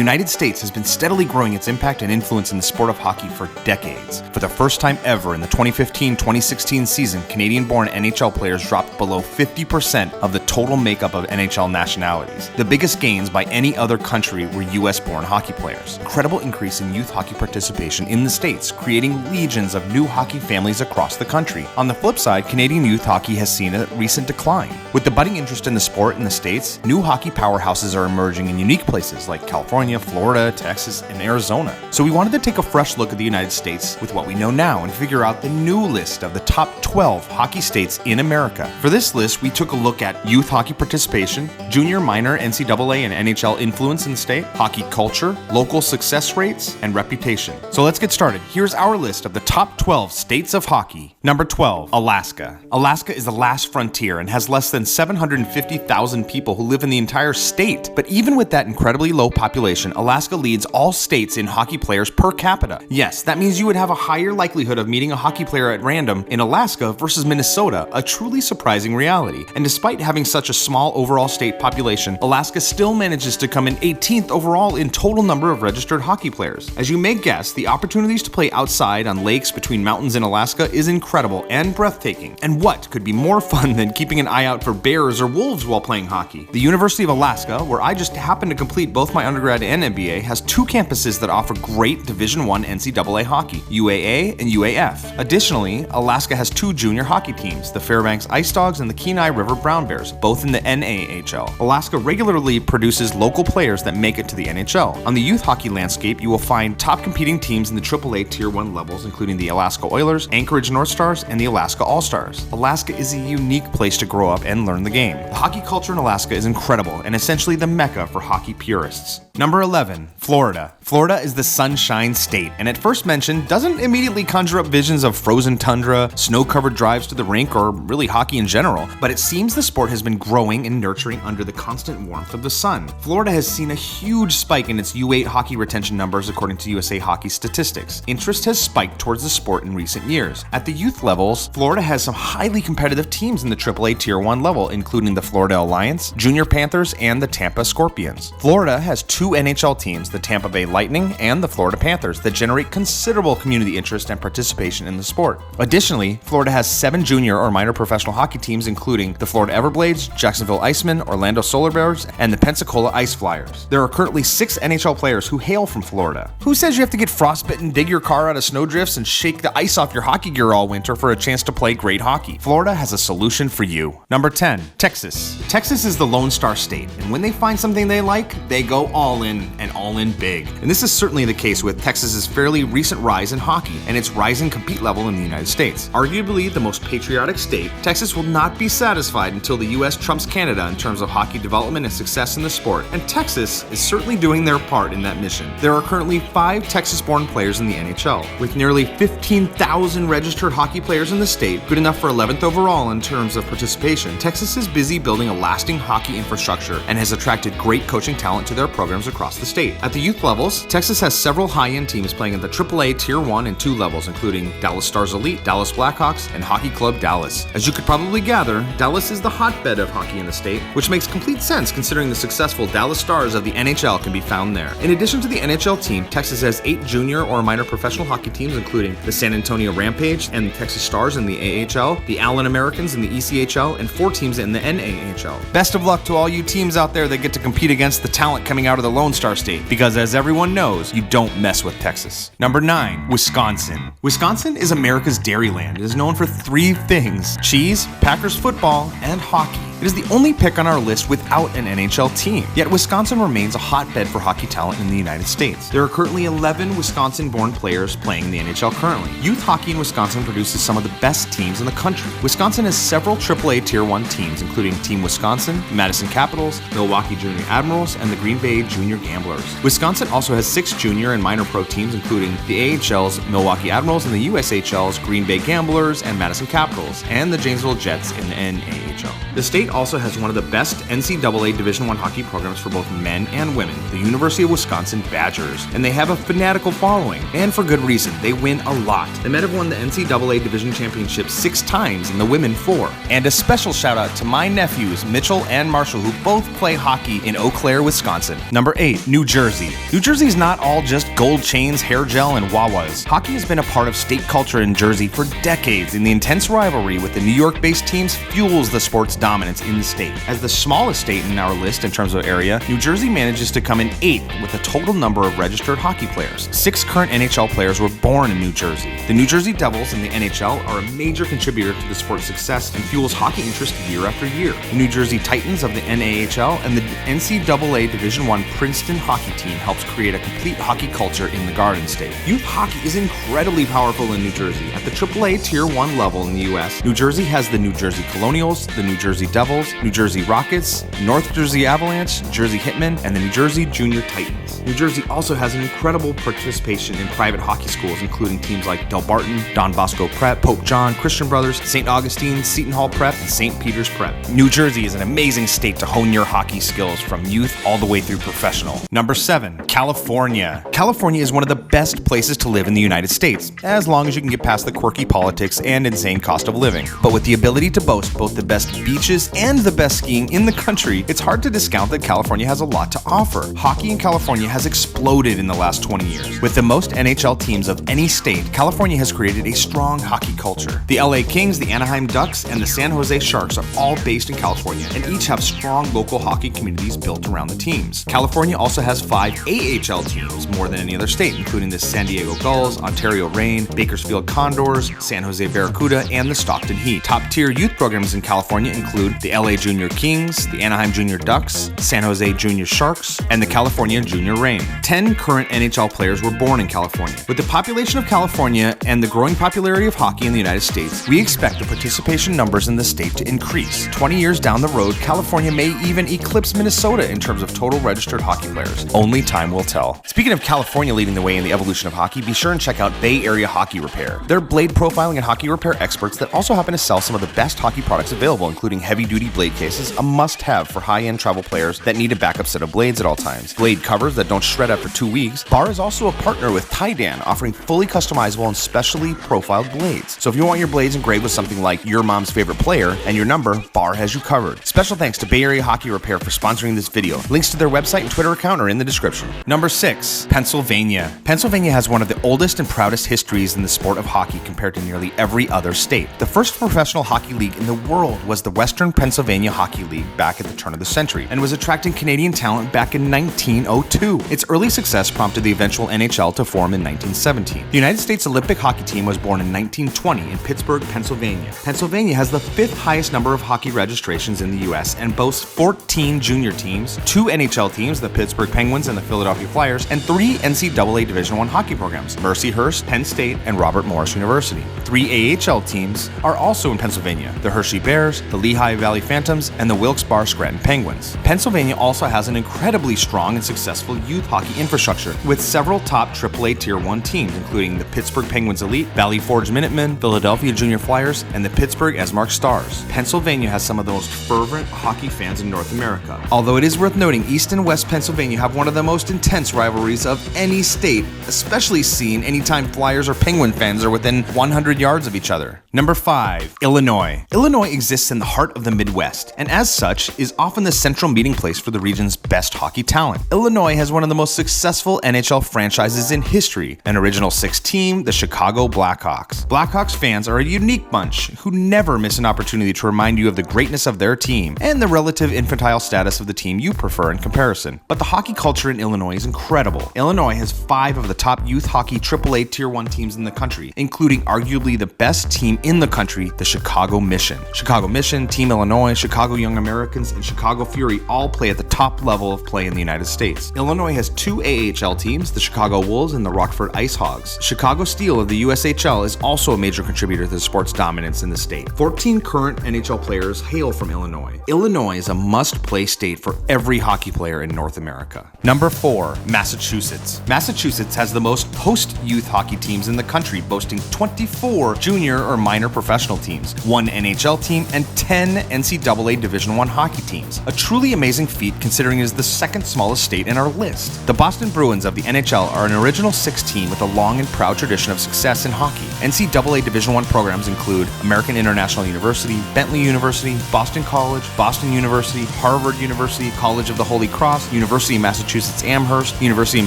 United States has been steadily growing its impact and influence in the sport of hockey for decades. For the first time ever in the 2015-2016 season, Canadian-born NHL players dropped below 50% of the total makeup of NHL nationalities. The biggest gains by any other country were US-born hockey players. Incredible increase in youth hockey participation in the States, creating legions of new hockey families across the country. On the flip side, Canadian youth hockey has seen a recent decline. With the budding interest in the sport in the States, new hockey powerhouses are emerging in unique places like California, Florida, Texas, and Arizona. So we wanted to take a fresh look at the United States with what we know now and figure out the new list of the top 12 hockey states in America. For this list, we took a look at youth hockey participation, junior, minor, NCAA, and NHL influence in the state, hockey culture, local success rates, and reputation. So let's get started. Here's our list of the top 12 states of hockey. Number 12, Alaska. Alaska is the last frontier and has less than 750,000 people who live in the entire state. But even with that incredibly low population, Alaska leads all states in hockey players per capita. Yes, that means you would have a higher likelihood of meeting a hockey player at random in Alaska versus Minnesota, a truly surprising reality. And despite having such a small overall state population, Alaska still manages to come in 18th overall in total number of registered hockey players. As you may guess, the opportunities to play outside on lakes between mountains in Alaska is incredible and breathtaking. And what could be more fun than keeping an eye out for bears or wolves while playing hockey? The University of Alaska, where I just happened to complete both my undergrad and MBA, has two campuses that offer great Division I NCAA hockey, UAA and UAF. Additionally, Alaska has two junior hockey teams, the Fairbanks Ice Dogs and the Kenai River Brown Bears, both in the NAHL. Alaska regularly produces local players that make it to the NHL. On the youth hockey landscape, you will find top competing teams in the AAA Tier 1 levels, including the Alaska Oilers, Anchorage North Stars, and the Alaska All-Stars. Alaska is a unique place to grow up and learn the game. The hockey culture in Alaska is incredible and essentially the mecca for hockey purists. Number 11, Florida. Florida is the Sunshine State, and at first mention, doesn't immediately conjure up visions of frozen tundra, snow-covered drives to the rink, or really hockey in general, but it seems the sport has been growing and nurturing under the constant warmth of the sun. Florida has seen a huge spike in its U8 hockey retention numbers according to USA Hockey statistics. Interest has spiked towards the sport in recent years. At the youth levels, Florida has some highly competitive teams in the AAA Tier 1 level, including the Florida Alliance, Junior Panthers, and the Tampa Scorpions. Florida has two NHL teams, the Tampa Bay Lightning and the Florida Panthers, that generate considerable community interest and participation in the sport. Additionally, Florida has 7 junior or minor professional hockey teams, including the Florida Everblades, Jacksonville Icemen, Orlando Solar Bears, and the Pensacola Ice Flyers. There are currently 6 NHL players who hail from Florida. Who says you have to get frostbitten, dig your car out of snowdrifts, and shake the ice off your hockey gear all winter for a chance to play great hockey? Florida has a solution for you. Number 10, Texas. Texas is the Lone Star State, and when they find something they like, they go all in, and all in big. And this is certainly the case with Texas's fairly recent rise in hockey and its rising compete level in the United States. Arguably the most patriotic state, Texas will not be satisfied until the US trumps Canada in terms of hockey development and success in the sport, and Texas is certainly doing their part in that mission. There are currently 5 Texas-born players in the NHL. With nearly 15,000 registered hockey players in the state, good enough for 11th overall in terms of participation, Texas is busy building a lasting hockey infrastructure and has attracted great coaching talent to their programs across the state. At the youth levels, Texas has several high-end teams playing at the AAA Tier 1 and 2 levels, including Dallas Stars Elite, Dallas Blackhawks, and Hockey Club Dallas. As you could probably gather, Dallas is the hotbed of hockey in the state, which makes complete sense considering the successful Dallas Stars of the NHL can be found there. In addition to the NHL team, Texas has 8 junior or minor professional hockey teams, including the San Antonio Rampage and the Texas Stars in the AHL, the Allen Americans in the ECHL, and 4 teams in the NAHL. Best of luck to all you teams out there that get to compete against the talent coming out of the Lone Star State, because as everyone knows, you don't mess with Texas. Number 9, Wisconsin. Wisconsin is America's dairyland. It is known for 3 things: cheese, Packers football, and hockey. It is the only pick on our list without an NHL team. Yet Wisconsin remains a hotbed for hockey talent in the United States. There are currently 11 Wisconsin-born players playing in the NHL currently. Youth hockey in Wisconsin produces some of the best teams in the country. Wisconsin has several AAA Tier 1 teams, including Team Wisconsin, Madison Capitals, Milwaukee Junior Admirals, and the Green Bay Junior Gamblers. Wisconsin also has 6 junior and minor pro teams, including the AHL's Milwaukee Admirals and the USHL's Green Bay Gamblers and Madison Capitals, and the Janesville Jets in the NAHL. The state State also has one of the best NCAA Division I hockey programs for both men and women, the University of Wisconsin Badgers, and they have a fanatical following, and for good reason. They win a lot. The men have won the NCAA Division Championship 6 times and the women 4. And a special shout out to my nephews, Mitchell and Marshall, who both play hockey in Eau Claire, Wisconsin. Number 8, New Jersey. New Jersey's not all just gold chains, hair gel, and Wawas. Hockey has been a part of state culture in Jersey for decades, and the intense rivalry with the New York-based teams fuels the sport's dominance in the state. As the smallest state in our list in terms of area, New Jersey manages to come in 8th with a total number of registered hockey players. 6 current NHL players were born in New Jersey. The New Jersey Devils in the NHL are a major contributor to the sport's success and fuels hockey interest year after year. The New Jersey Titans of the NAHL and the NCAA Division I Princeton hockey team helps create a complete hockey culture in the Garden State. Youth hockey is incredibly powerful in New Jersey. At the AAA Tier 1 level in the U.S., New Jersey has the New Jersey Colonials, the New Jersey Devils, New Jersey Rockets, North Jersey Avalanche, Jersey Hitmen, and the New Jersey Junior Titans. New Jersey also has an incredible participation in private hockey schools, including teams like Del Barton, Don Bosco Prep, Pope John, Christian Brothers, St. Augustine, Seton Hall Prep, and St. Peter's Prep. New Jersey is an amazing state to hone your hockey skills from youth all the way through professional. Number 7, California. California is one of the best places to live in the United States, as long as you can get past the quirky politics and insane cost of living. But with the ability to boast both the best beaches and the best skiing in the country, it's hard to discount that California has a lot to offer. Hockey in California has exploded in the last 20 years. With the most NHL teams of any state, California has created a strong hockey culture. The LA Kings, the Anaheim Ducks, and the San Jose Sharks are all based in California and each have strong local hockey communities built around the teams. California also has 5 AHL teams, more than any other state, including the San Diego Gulls, Ontario Reign, Bakersfield Condors, San Jose Barracuda, and the Stockton Heat. Top-tier youth programs in California include the LA Junior Kings, the Anaheim Junior Ducks, San Jose Junior Sharks, and the California Junior Reign. 10 current NHL players were born in California. With the population of California and the growing popularity of hockey in the United States, we expect the participation numbers in the state to increase. 20 years down the road, California may even eclipse Minnesota in terms of total registered hockey players. Only time will tell. Speaking of California leading the way in the evolution of hockey, be sure and check out Bay Area Hockey Repair. They're blade profiling and hockey repair experts that also happen to sell some of the best hockey products available, including heavy-duty blade cases, a must-have for high-end travel players that need a backup set of blades at all times, blade covers that don't shred after 2 weeks. Bar is also a partner with Taidan, offering fully customizable and specially profiled blades. So if you want your blades engraved with something like your mom's favorite player and your number, Bar has you covered. Special thanks to Bay Area Hockey Repair for sponsoring this video. Links to their website and Twitter account are in the description. Number 6, Pennsylvania. Pennsylvania has one of the oldest and proudest histories in the sport of hockey compared to nearly every other state. The first professional hockey league in the world was the Western Pennsylvania Hockey League back at the turn of the century and was attracting Canadian talent back in 1902. Its early success prompted the eventual NHL to form in 1917. The United States Olympic hockey team was born in 1920 in Pittsburgh, Pennsylvania. Pennsylvania has the 5th highest number of hockey registrations in the U.S. and boasts 14 junior teams, 2 NHL teams, the Pittsburgh Penguins and the Philadelphia Flyers, and 3 NCAA Division I hockey programs, Mercyhurst, Penn State, and Robert Morris University. 3 AHL teams are also in Pennsylvania, the Hershey Bears, the Lehigh Valley Phantoms, and the Wilkes-Barre Scranton Penguins. Pennsylvania also has an incredibly strong and successful youth hockey infrastructure, with several top AAA Tier 1 teams, including the Pittsburgh Penguins Elite, Valley Forge Minutemen, Philadelphia Junior Flyers, and the Pittsburgh Esmark Stars. Pennsylvania has some of the most fervent hockey fans in North America. Although it is worth noting, East and West Pennsylvania have one of the most intense rivalries of any state, especially seen anytime Flyers or Penguin fans are within 100 yards of each other. Number 5, Illinois. Illinois exists in the heart of the Midwest, and as such, is often the central meeting place for the region's best hockey talent. Illinois has one of the most successful NHL franchises in history, an original 6 team, the Chicago Blackhawks. Blackhawks fans are a unique bunch who never miss an opportunity to remind you of the greatness of their team and the relative infantile status of the team you prefer in comparison. But the hockey culture in Illinois is incredible. Illinois has 5 of the top youth hockey AAA Tier 1 teams in the country, including arguably the best team in the country, the Chicago Mission. Chicago Mission, Team Illinois, Chicago Young Americans, and Chicago Fury all play at the top level of play in the United States. Illinois has 2 AHL teams, the Chicago Wolves and the Rockford Ice Hogs. Chicago Steel of the USHL is also a major contributor to the sport's dominance in the state. 14 current NHL players hail from Illinois. Illinois is a must-play state for every hockey player in North America. Number 4, Massachusetts. Massachusetts has the most post-youth hockey teams in the country, boasting 24 junior or minor professional teams, 1 NHL team, and 10 NCAA Division I hockey teams, a truly amazing feat considering it is the second smallest state in our list. The Boston Bruins of the NHL are an original six team with a long and proud tradition of success in hockey. NCAA Division I programs include American International University, Bentley University, Boston College, Boston University, Harvard University, College of the Holy Cross, University of Massachusetts Amherst, University of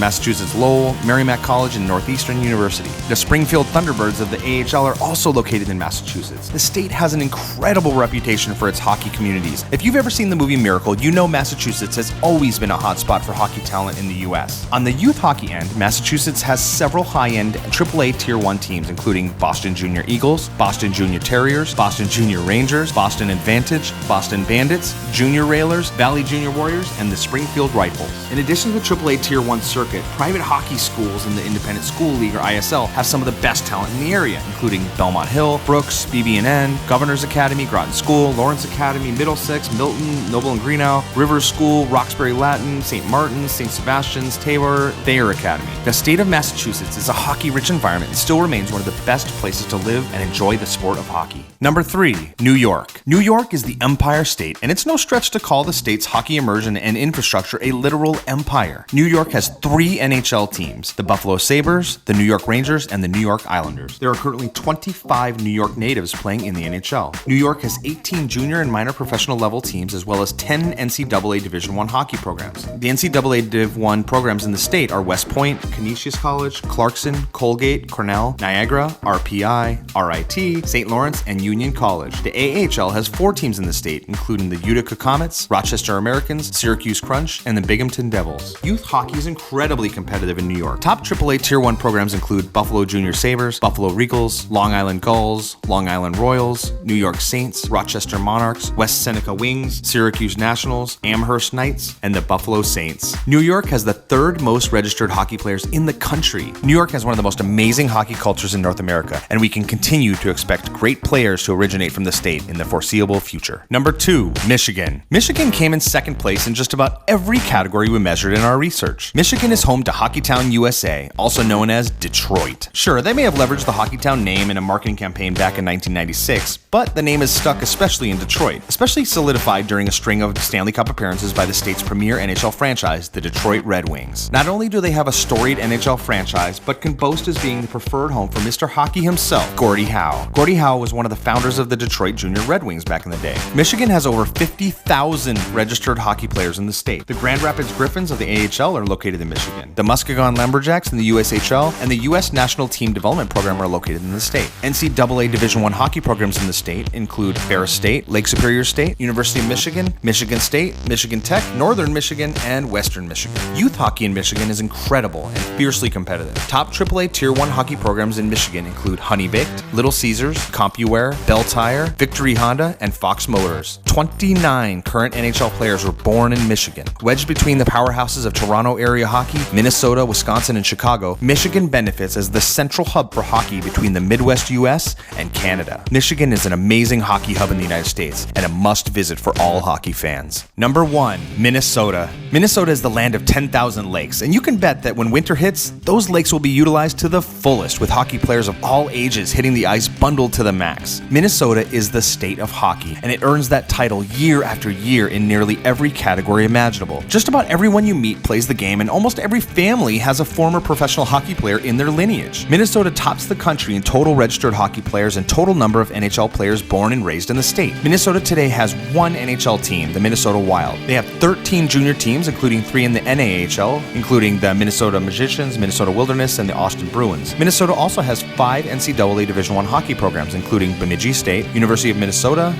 Massachusetts Lowell, Merrimack College, and Northeastern University. The Springfield Thunderbirds of the AHL are also located in Massachusetts. The state has an incredible reputation for its hockey communities. If you've ever seen the movie Miracle, you know Massachusetts has always been a hotspot for hockey talent in the U.S. On the youth hockey end, Massachusetts has several high-end AAA Tier 1 teams, including Boston Junior Eagles, Boston Junior Terriers, Boston Junior Rangers, Boston Advantage, Boston Bandits, Junior Railers, Valley Junior Warriors, and the Springfield Rifles. In addition to the AAA Tier 1 circuit, private hockey schools in the Independent School League, or ISL, have some of the best talent in the area, including Belmont Hill, Brooks, BB&N, Governor's Academy, Groton School, Lawrence Academy, Middlesex, Milton, Noble and Greenough, Rivers School, Roxbury Latin, St. Martin's, St. Sebastian's, Tabor, Thayer Academy. The state of Massachusetts is a hockey-rich environment and still remains one of the best places to live and enjoy the sport of hockey. Number 3, New York. New York is the Empire State, and it's no stretch to call the state's hockey immersion and infrastructure a literal empire. New York has 3 NHL teams, the Buffalo Sabres, the New York Rangers, and the New York Islanders. There are currently 25 New York natives playing in the NHL. New York has 18 junior and minor professional level teams, as well as 10 NCAA Division I hockey programs. The NCAA Div 1 programs in the state are West Point, Canisius College, Clarkson, Colgate, Cornell, Niagara, RPI, RIT, St. Lawrence, and Union College. The AHL has 4 teams in the state, including the Utica Comets, Rochester Americans, Syracuse Crunch, and the Binghamton Devils. Youth hockey is incredibly competitive in New York. Top AAA Tier 1 programs include Buffalo Junior Sabres, Buffalo Regals, Long Island Gulls, Long Island Royals, New York Saints, Rochester Monarchs, West Seneca Wings, Syracuse Nationals, Amherst Knights, and the Buffalo Saints. New York has the 3rd most registered hockey players in the country. New York has one of the most amazing hockey cultures in North America, and we can continue to expect great players to originate from the state in the foreseeable future. Number 2, Michigan. Michigan came in second place in just about every category we measured in our research. Michigan is home to Hockeytown USA, also known as Detroit. Sure, they may have leveraged the Hockeytown name in a marketing campaign back in 1996, but the name is stuck especially in Detroit, especially solidified during a string of Stanley Cup appearances by the state's premier NHL franchise, the Detroit Red Wings. Not only do they have a storied NHL franchise, but can boast as being the preferred home for Mr. Hockey himself, Gordie Howe. Gordie Howe was one of the founders of the Detroit Junior Red Wings back in the day. Michigan has over 50,000 registered hockey players in the state. The Grand Rapids Griffins of the AHL are located in Michigan. The Muskegon Lumberjacks in the USHL and the U.S. National Team Development Program are located in the state. NCAA Division I hockey programs in the state include Ferris State, Lake Superior State, University of Michigan, Michigan State, Michigan Tech, Northern Michigan, and Western Michigan. Youth hockey in Michigan is incredible and fiercely competitive. Top AAA Tier 1 hockey programs in Michigan include Honey Baked, Little Caesars, CompuWare, Bell Tire, Victory Honda, and Fox Motors. 29 current NHL players were born in Michigan. Wedged between the powerhouses of Toronto area hockey, Minnesota, Wisconsin, and Chicago, Michigan benefits as the central hub for hockey between the Midwest US and Canada. Michigan is an amazing hockey hub in the United States and a must-visit for all hockey fans. Number 1, Minnesota. Minnesota is the land of 10,000 lakes, and you can bet that when winter hits, those lakes will be utilized to the fullest, with hockey players of all ages hitting the ice bundled to the max. Minnesota is the state of hockey, and it earns that title year after year in nearly every category imaginable. Just about everyone you meet plays the game, and almost every family has a former professional hockey player in their lineage. Minnesota tops the country in total registered hockey players and total number of NHL players born and raised in the state. Minnesota today has 1 NHL team, the Minnesota Wild. They have 13 junior teams, including 3 in the NAHL, including the Minnesota Magicians, Minnesota Wilderness, and the Austin Bruins. Minnesota also has 5 NCAA Division I hockey programs, including Bemidji State, University of Minnesota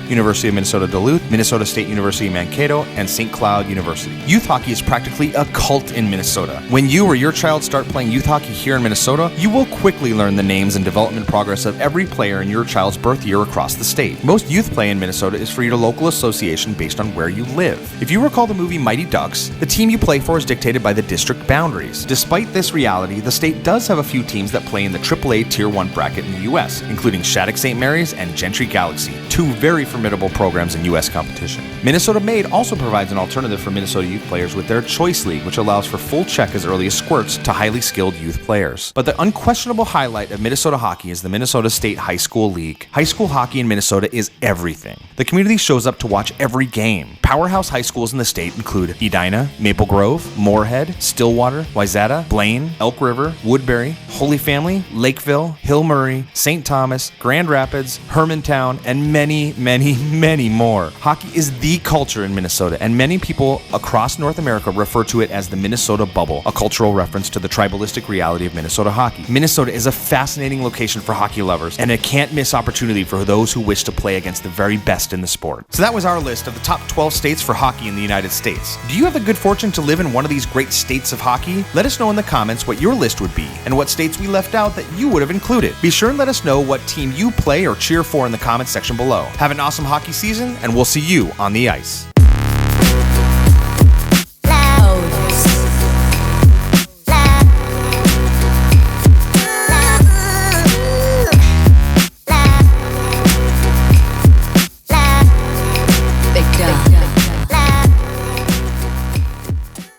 Duluth, Minnesota State University Mankato, and St. Cloud University. Youth hockey is practically a cult in Minnesota. When you or your child start playing youth hockey here in Minnesota, you will quickly learn the names and development progress of every player in your child's birth year across the state. Most youth play in Minnesota is for your local association based on where you live. If you recall the movie Mighty Ducks, the team you play for is dictated by the district boundaries. Despite this reality, the state does have a few teams that play in the AAA Tier 1 bracket in the U.S., including Shattuck St. Mary's and Gentry Galaxy, 2 very formidable programs in U.S. competition. Minnesota Made also provides an alternative for Minnesota youth players with their Choice League, which allows for full check as early as squirts to highly skilled youth players. But the unquestionable highlight of Minnesota hockey is the Minnesota State High School League. High school hockey in Minnesota is everything. The The community shows up to watch every game. Powerhouse high schools in the state include Edina, Maple Grove, Moorhead, Stillwater, Wayzata, Blaine, Elk River, Woodbury, Holy Family, Lakeville, Hill Murray, St. Thomas, Grand Rapids, Hermantown, and many, many, many more. Hockey is the culture in Minnesota, and many people across North America refer to it as the Minnesota Bubble, a cultural reference to the tribalistic reality of Minnesota hockey. Minnesota is a fascinating location for hockey lovers, and a can't-miss opportunity for those who wish to play against the very best in the sport. So that was our list of the top 12 states for hockey in the United States. Do you have the good fortune to live in one of these great states of hockey? Let us know in the comments what your list would be, and what states we left out that you would have included. Be sure and let us know what team you play or cheer for in the comments section below. Have an awesome hockey season, and we'll see you on the ice.